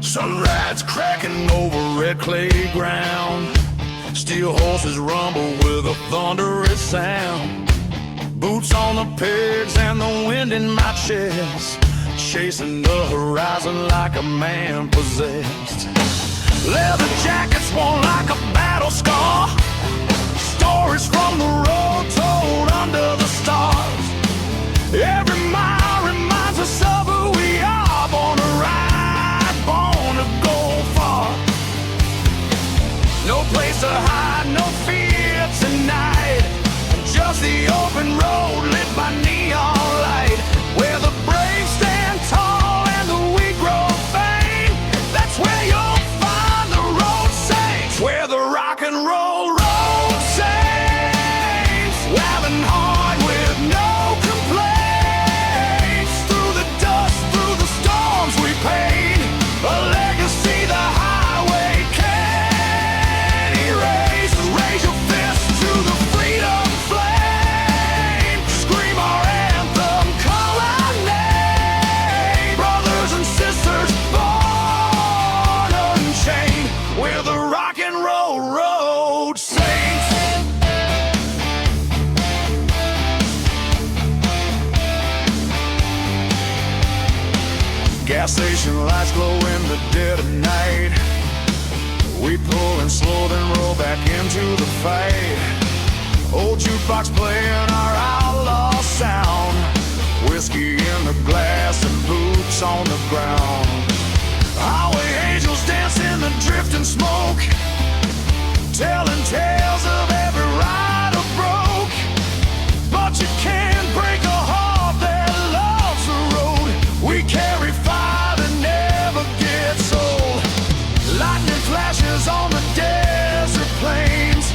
Sunrise cracking over red clay ground. Steel horses rumble with a thunderous sound. Boots on the pegs and the wind in my chest, chasing the horizon like a man possessed. Leather jackets worn like a battle scar, stories from the road told under the stars. Every mile reminds us of who we are, born to ride, born to go far. No place to hide, no fear tonight, just the open road lit by neon light, where the brave stand tall and the weak grow faint. That's where you'll find the road saints, where the rock and roll road saints, laughing hard with no complaints. Through the dust, through the storms we paid, a legacy the highway can't erase. Raise your fist to the freedom flame, scream our anthem, call our name. Brothers and sisters born unchained, we're the rock and roll road saints. Gas station lights glow in the dead of night. We pull and slow, then roll back into the fight. Old jukebox playing our outlaw sound, whiskey in the glass and boots on the ground. Highway angels dance in the drifting smoke, telling tales of every ride or broke. But you can't break a heart that loves the road. We carry fire that never gets old. Lightning flashes on the desert plains,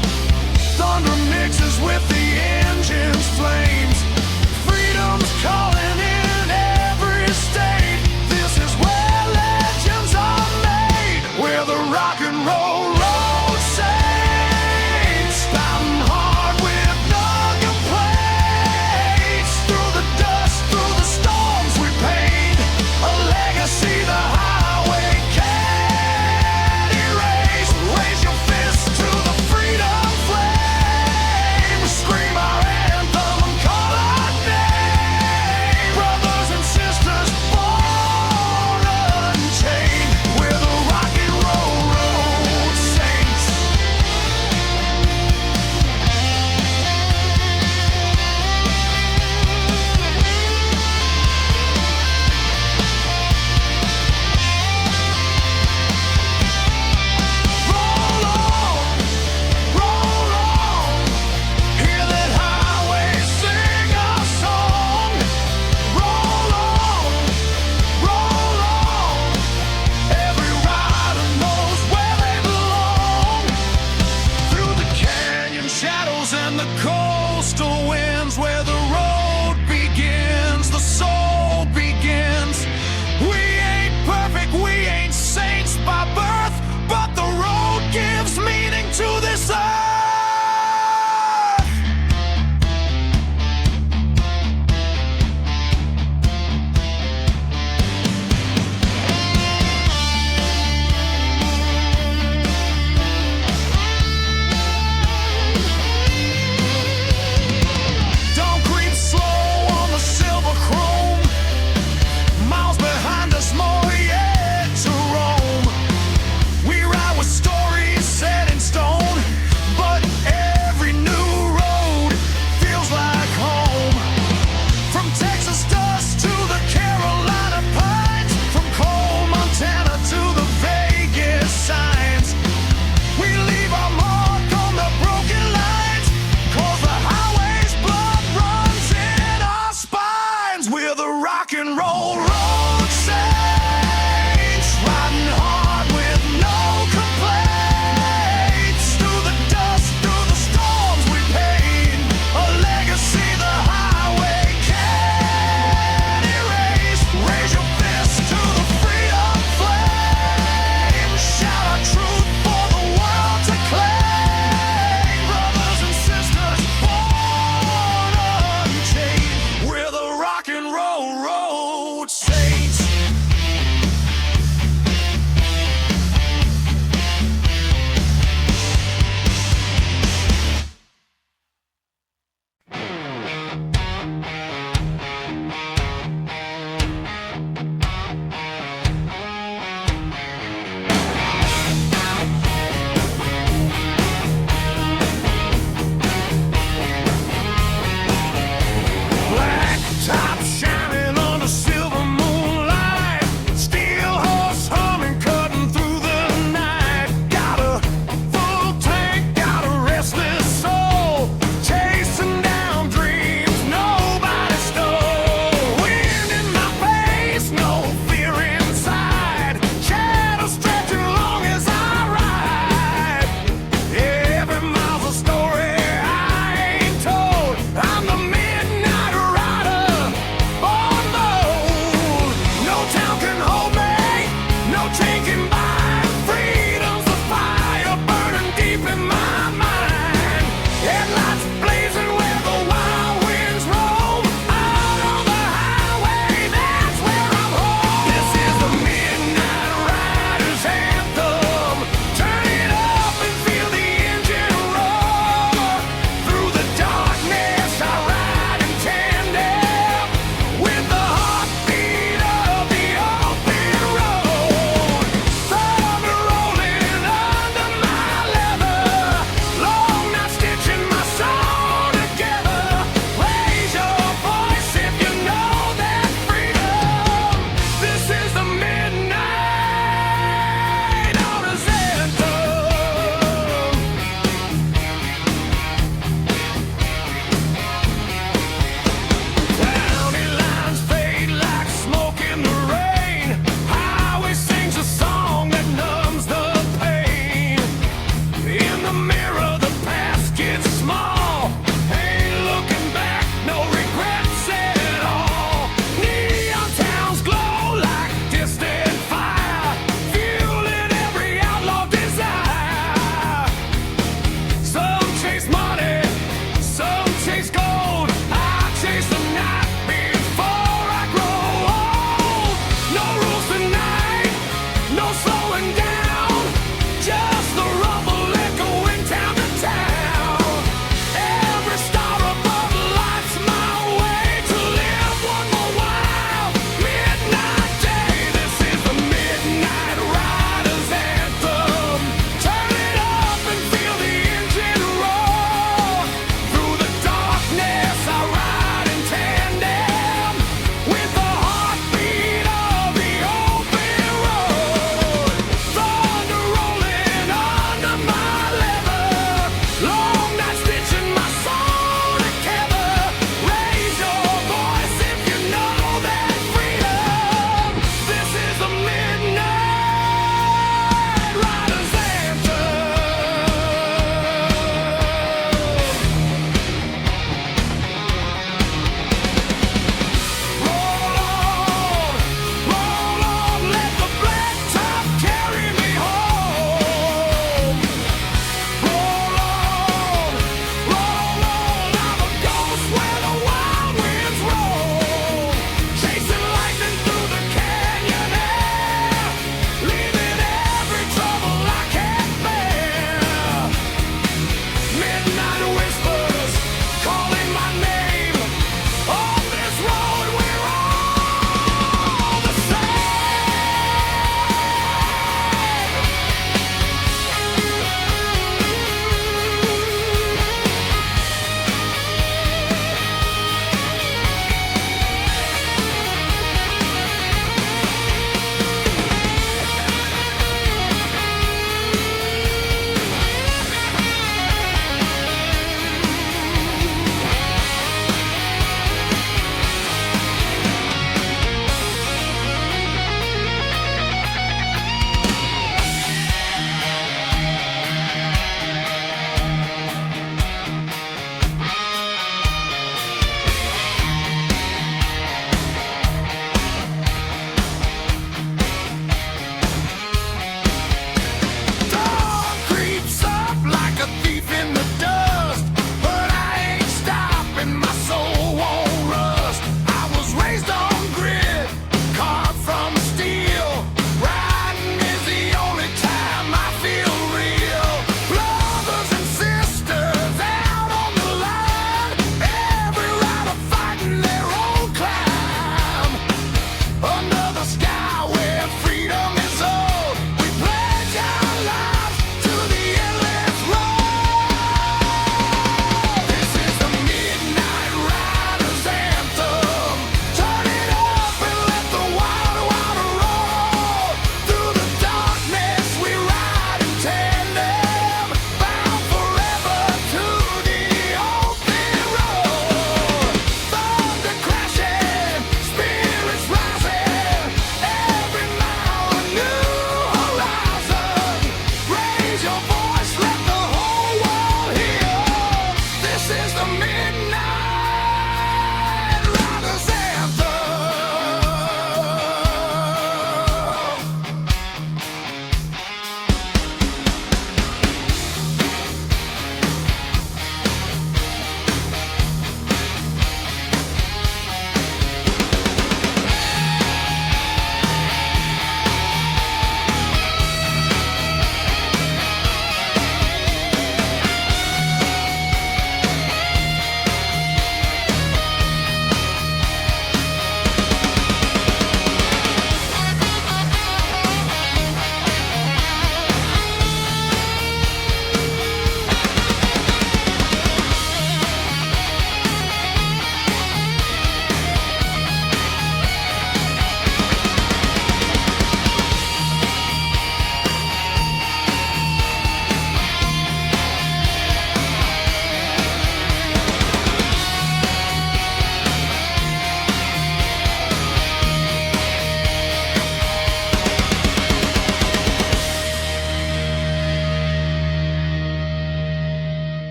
thunder mixes with the engine's flames. Freedom's calling in every state. This is where legends are made. We're the rock and roll road saints, pounding hard with no complaints. Through the dust, through the storms we paid, a legacy the highway can't erase. Raise your fist to the freedom flame, scream our anthem and call our name. Brothers and sisters born unchained, we're the rock and roll road saints. Roll on, hear that highway sing our song. Roll on, every rider knows where they belong. Through the canyon shadows and the coastal winds, where the road begins, the soul begins. We ain't perfect, we ain't saints by birth, but the road gives meaning to this earth. Don't quit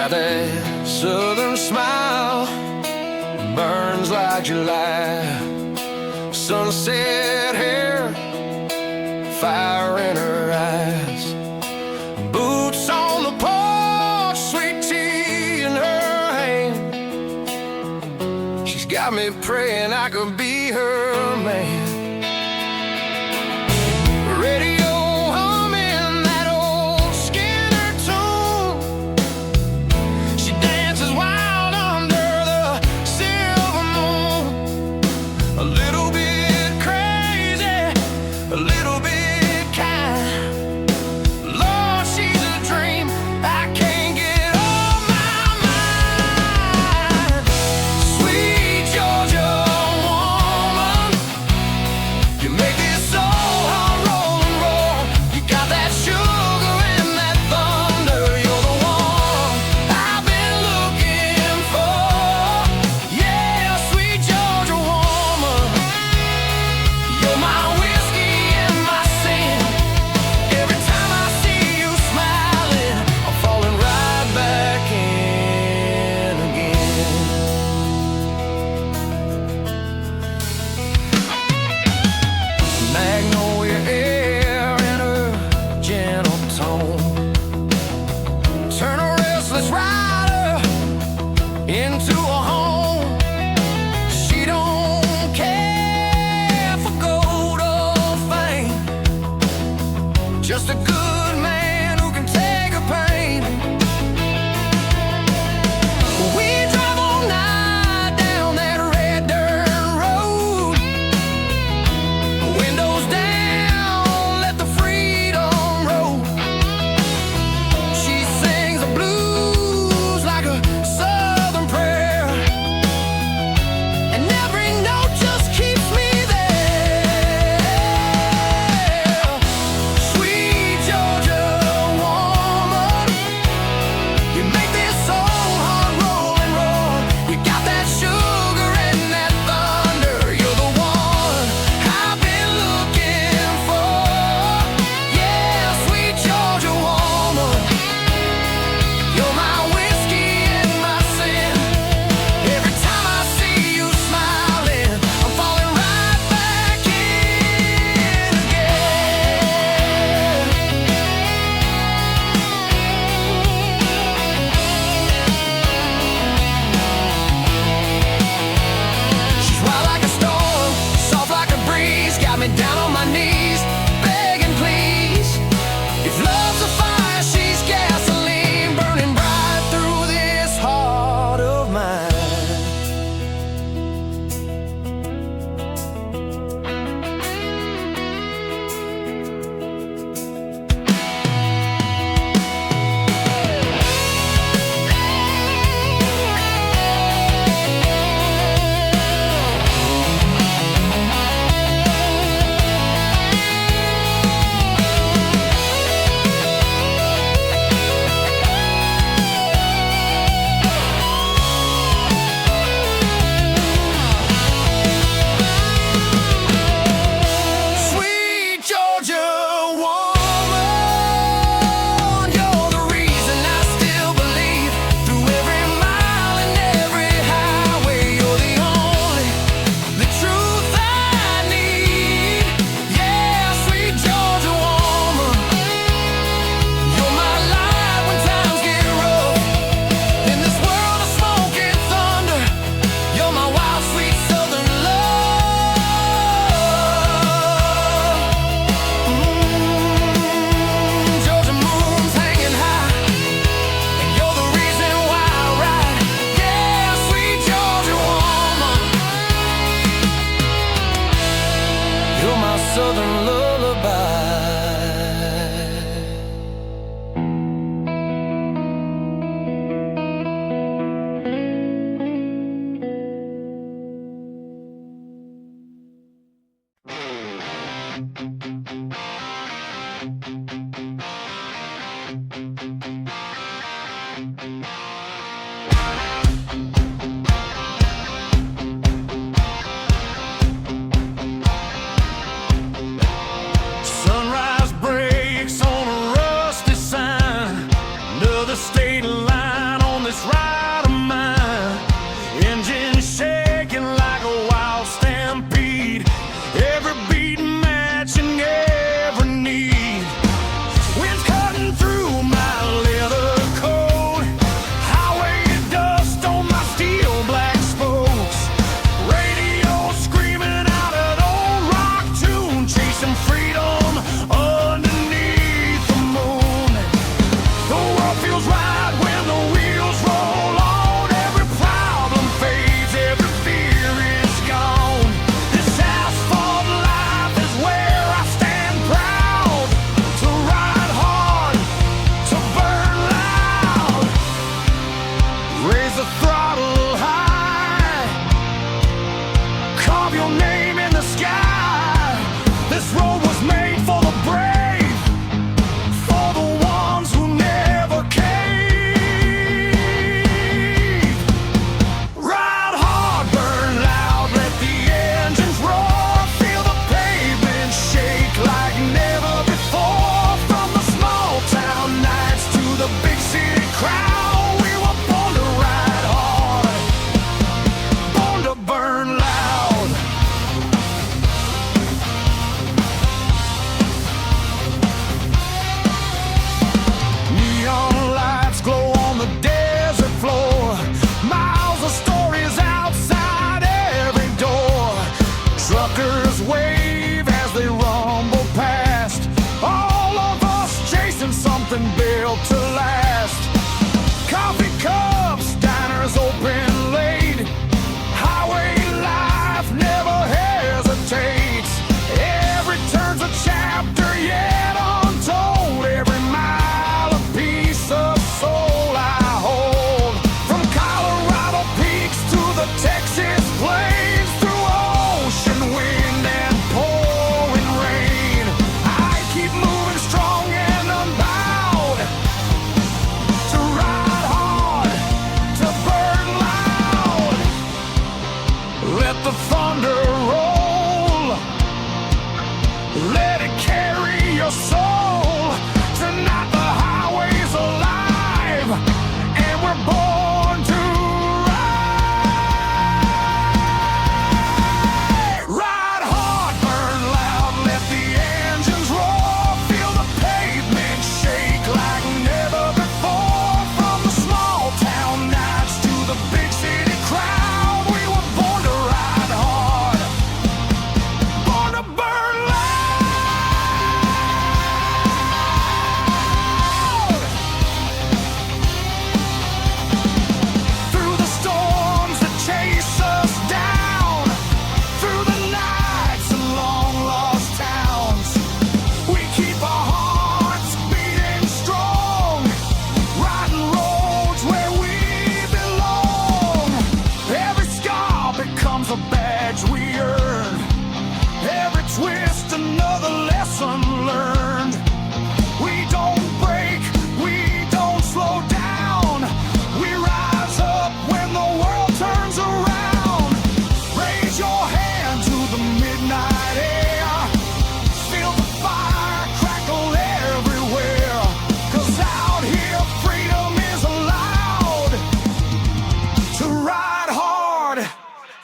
got that southern smile, burns like July. Sunset hair, fire in her eyes. Boots on the porch, sweet tea in her hand. She's got me praying I could be her man. Radio humming that old Skinner tune. She dances wild under the silver moon. A little bit crazy, a little bit kind. Lord, she's a dream I can't get off my mind. Sweet Georgia woman,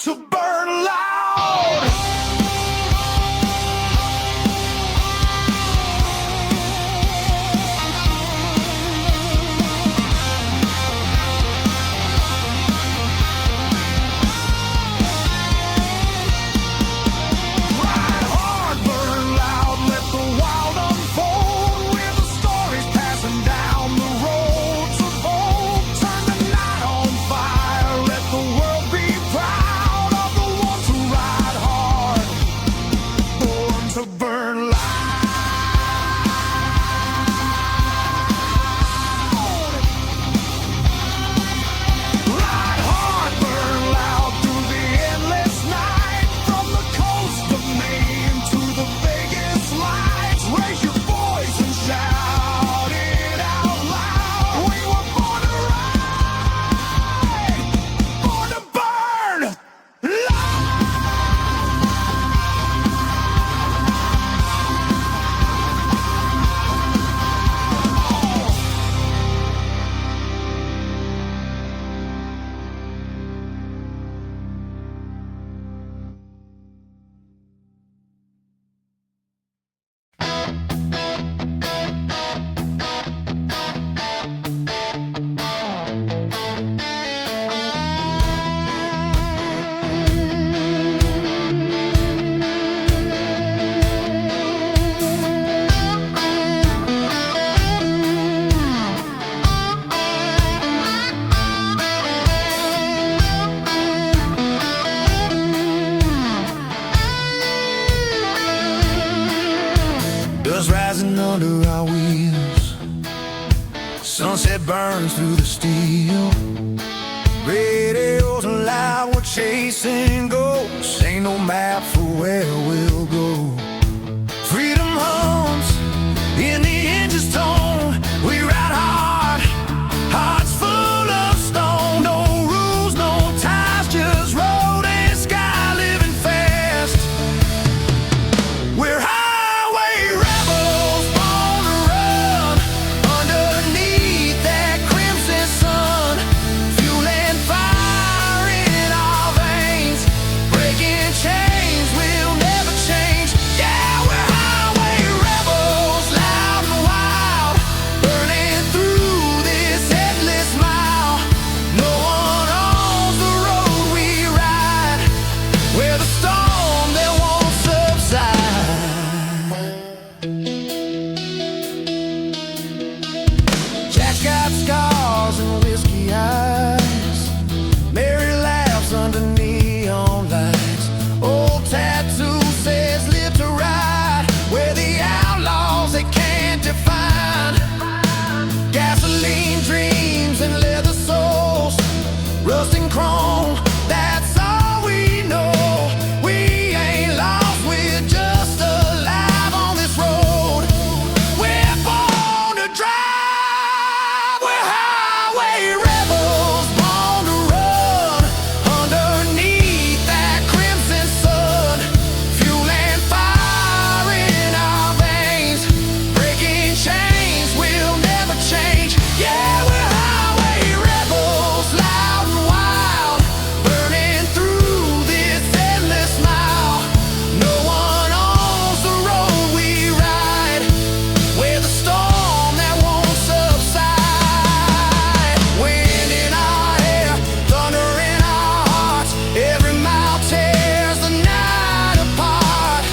to burn loud. Ride hard, burn loud, let the wild unfold. With the stories passing down the roads of old. Turn the night on fire, let the world be proud of the ones who ride hard, born to burn loud. Ride hard, burn loud through the endless night. From the coast of Maine to the Vegas lights. Raise your voice and shout it out loud. We were born to ride, born to burn loud. Dust rising under our wheels, sunset burns through the steel. Radios loud, we're chasing ghosts. Ain't no map for where we'll go. Freedom hums in the engine's tone. We ride hard, hearts full of stone. No rules, no ties, just road and sky, living fast. We're highway rebels, born to run underneath that crimson sun. Fuel and fire in our veins, breaking chains will never change. Yeah, we're highway rebels, loud and wild, burning through this endless mile. No one owns the road we ride, we're the storm that won't subside. Jack's got scars and whiskey eyes, Mary laughs under neon lights. Old tattoo says live to ride, we're the outlaws they can't define. Gasoline dreams and leather souls, rust and chrome, that's all we know. We ain't lost, we're just alive on this road. We're born to drive, we're highway rebels, born to run underneath that crimson sun. Fuel and fire in our veins, breaking chains will never change. Yeah, we're highway rebels, loud and wild, burning through this endless mile. No one owns the road we ride, we're the storm that won't subside. Wind in our hair, thunder in our hearts, every mile tears the night apart.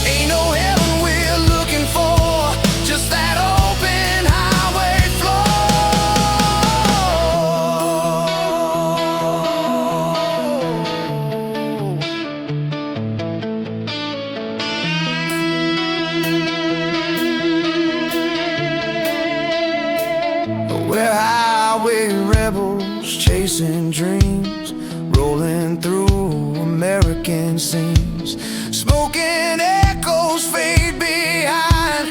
Ain't no heaven we're looking for, just that open highway floor. We're highway rebels, chasing dreams, rolling through American scenes. Smoking echoes fade behind,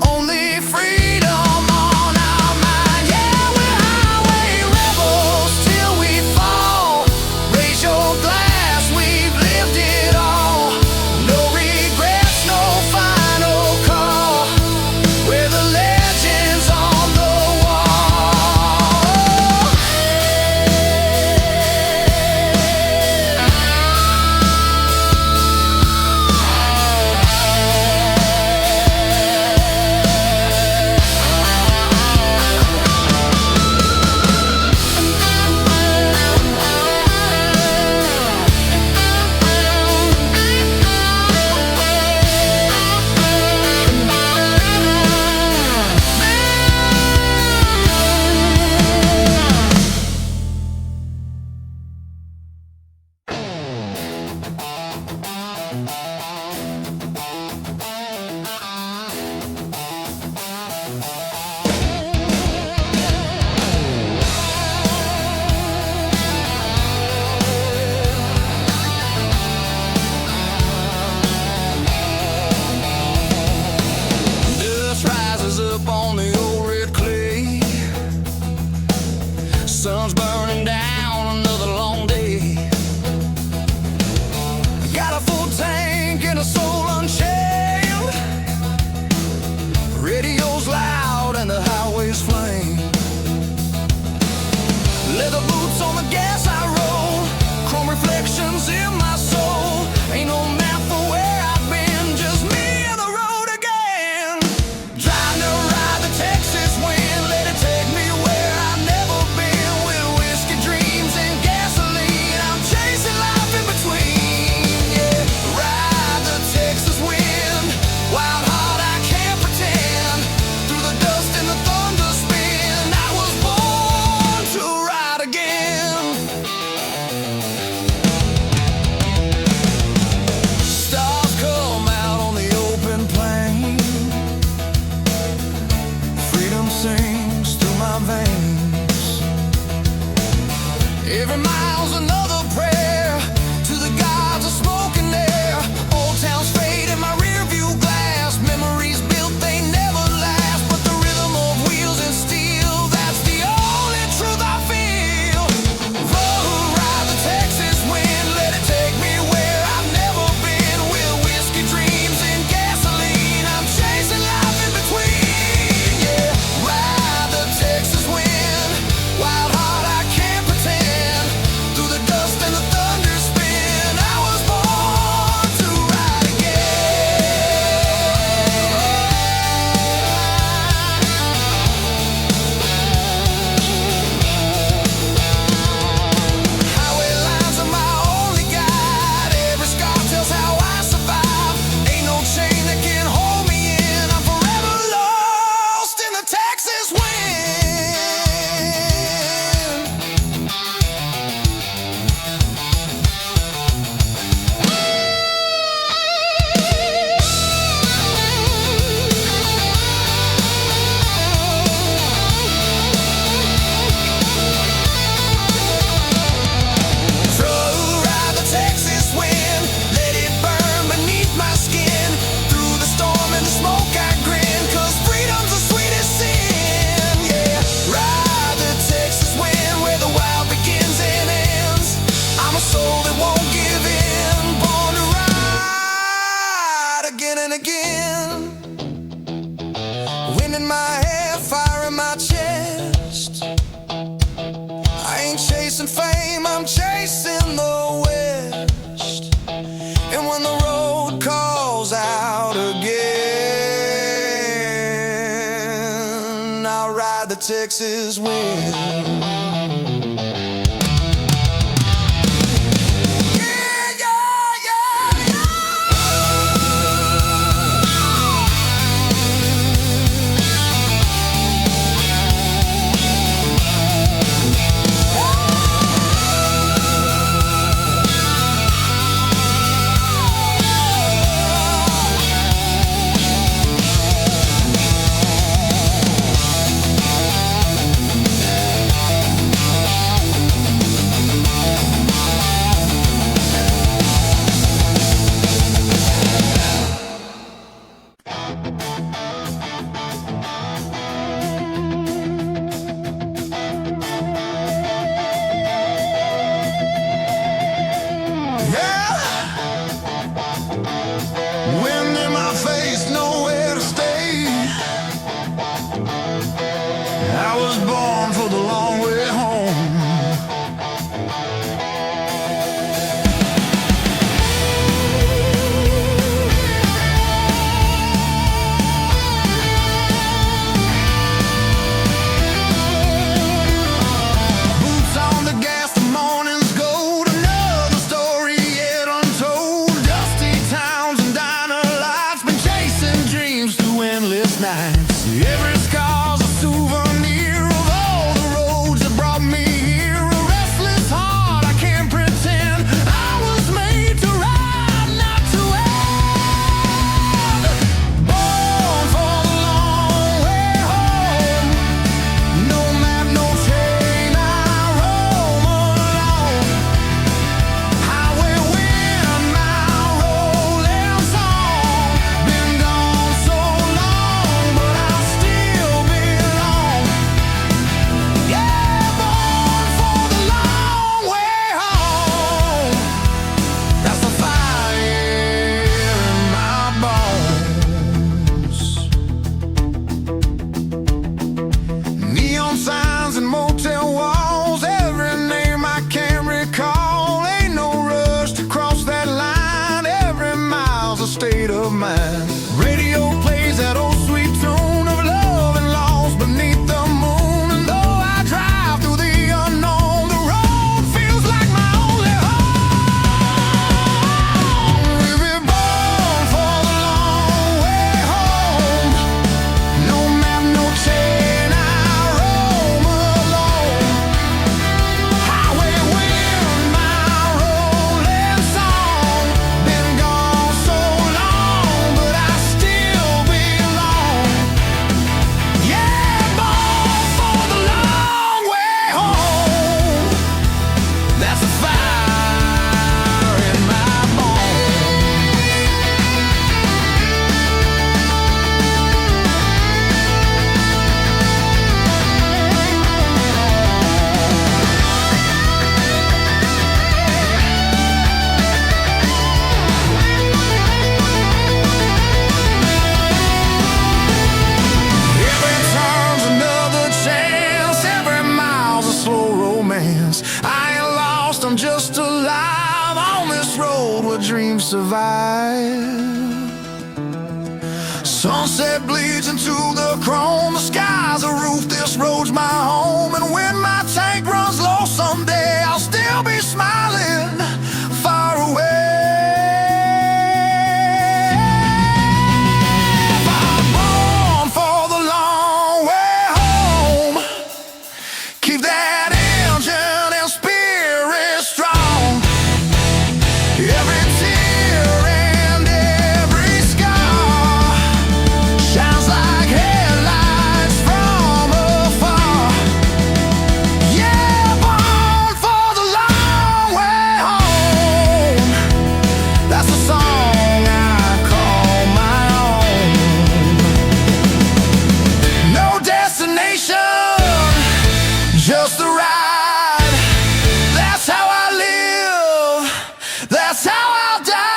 only freedom on our mind. Yeah, we're highway rebels till we fall. Raise your glass, we've lived it all. No regrets, no final call. We're the legends on the wall. begin again. Wind in my hair, fire in my chest. I ain't chasing fame, I'm chasing the West. And when the road calls out again, I'll ride the Texas wind. Wind in my face, nowhere to stay. I was born for the long way home. Boots on the gas, the morning's gold. Another story yet untold. Dusty towns and diner lights, been chasing dreams through endless nights. Every scar's a souvenir of all the roads that brought me here. A restless heart, I can't pretend. I was made to ride, not to end. Born for the long way home. No map, no chain, I roam alone. Highway wind, my rolling song. Been gone so long, but I still belong. Yeah, born for the long way home. That's the fire in my bones. Neon signs and motel walls, every name I can't recall. Ain't no rush to cross that line. Every mile's a state of mind. Radio plays that old sweet tune of love and loss beneath the moon. And though I drive through the unknown, the road feels like my only home. We were born for the long way home. No map, no chain, I roam alone. Highway wind, my rolling song. Been gone so long, but I still belong. Yeah, born for the long way home. That's a fire in my bones. Every turn's another chance, every mile's a slow romance. I ain't lost, I'm just alive on this road where dreams survive. Sunset bleeds into the chrome, the sky's a roof, this road's my home. And when my tank runs low someday, I'll still be smiling far away. I'm born for the long way home. Keep that engine and spirit strong. Every tear and every scar shines like headlights from afar. Yeah, born for the long way home. That's the song I call my own. No destination, just the ride. That's how I live, that's how I'll die.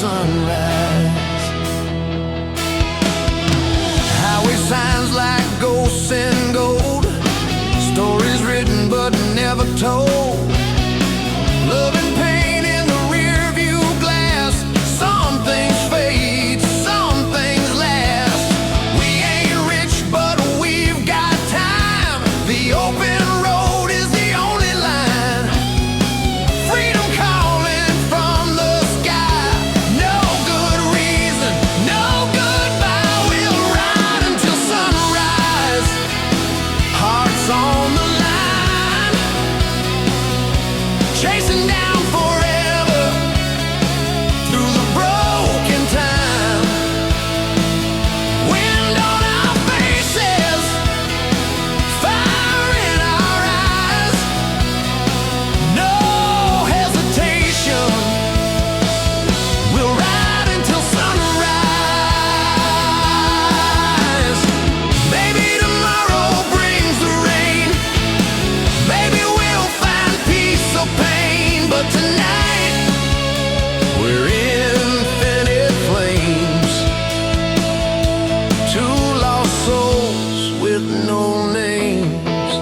sunrise. Highway signs like ghosts in gold, stories written but never told. Love and pain in the rear view glass. Some things fade, some things last. We ain't rich, but we've got time. The open road is the only line. Freedom calling from the sky. No good reason, no goodbye. We'll ride until sunrise. Hearts on the line, chasing down forever through the broken time. Wind on our faces, fire in our eyes. No hesitation, we'll ride until sunrise. Maybe tomorrow brings the rain, maybe we'll find peace or pain, but tonight we're infinite flames. Two lost souls with no names.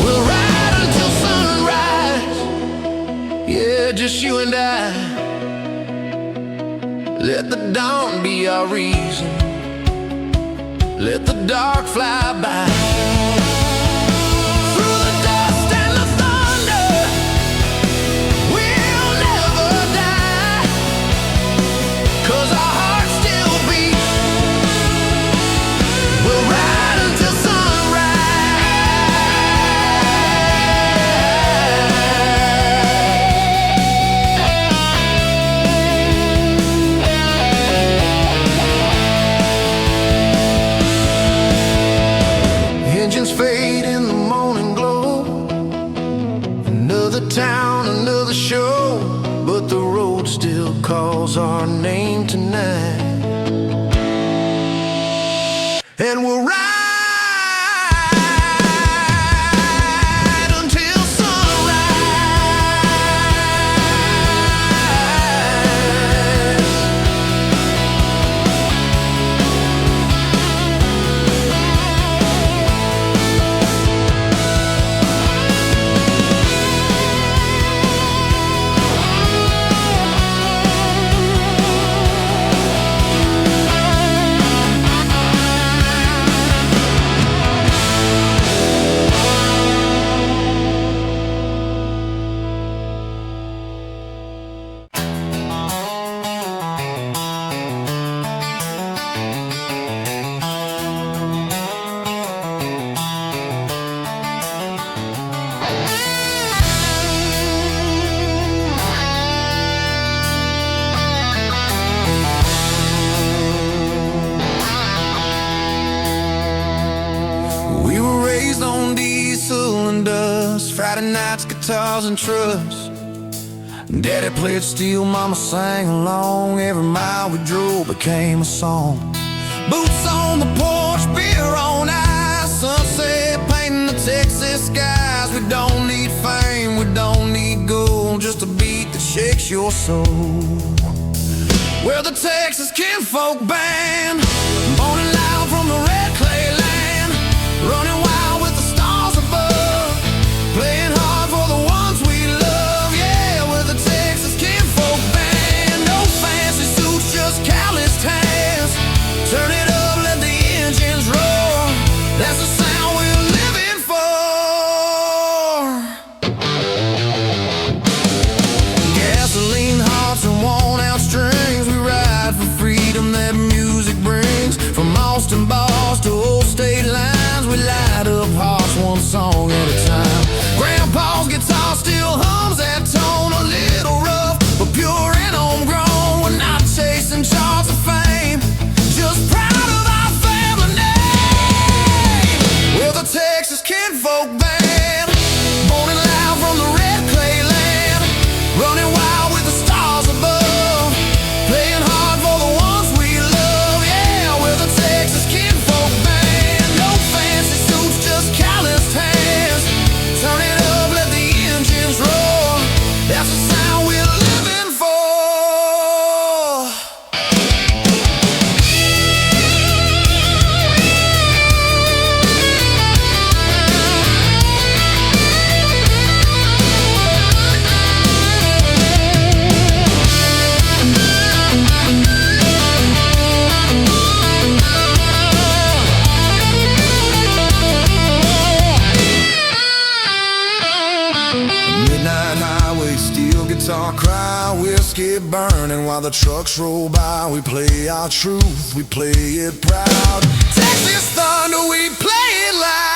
We'll ride until sunrise, yeah, just you and I. Let the dawn be our reason, let the dark fly by. Through the dust and the thunder, we'll never die, 'cause our hearts still beat. We'll ride until engines fade in the morning glow. Another town, another show, but the road still calls our name tonight. And we'll ride until sunrise. We were raised on diesel and dust, Friday nights, guitars and trucks. Daddy played steel, mama sang along. Every mile we drove became a song. Boots on the porch, beer on ice, sunset painting the Texas skies. We don't need fame, we don't need gold, just a beat that shakes your soul. We're the Texas Kinfolk Band, born and loud from the red clay land, running wild with the stars above, playing hard for the ones we love. Yeah, we're the Texas Kinfolk Band. No fancy suits, just calloused hands. Turn it up, let the engines roar. That's the sound we're living for. Gasoline hearts and worn out strings. We ride for freedom that music brings. From all guitar cry, whiskey burning while the trucks roll by. We play our truth, we play it proud. Texas thunder, we play it loud.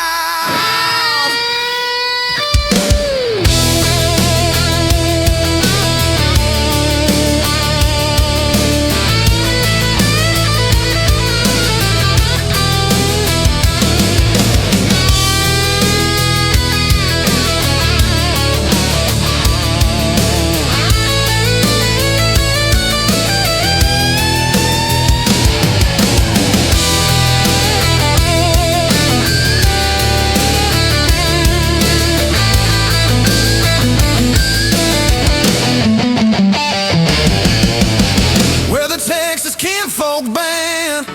Folk band,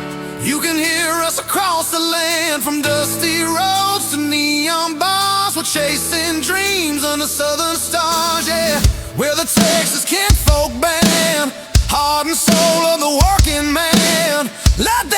you can hear us across the land. From dusty roads to neon bars, we're chasing dreams under southern stars. Yeah, we're the Texas Kinfolk Band, heart and soul of the working man. Let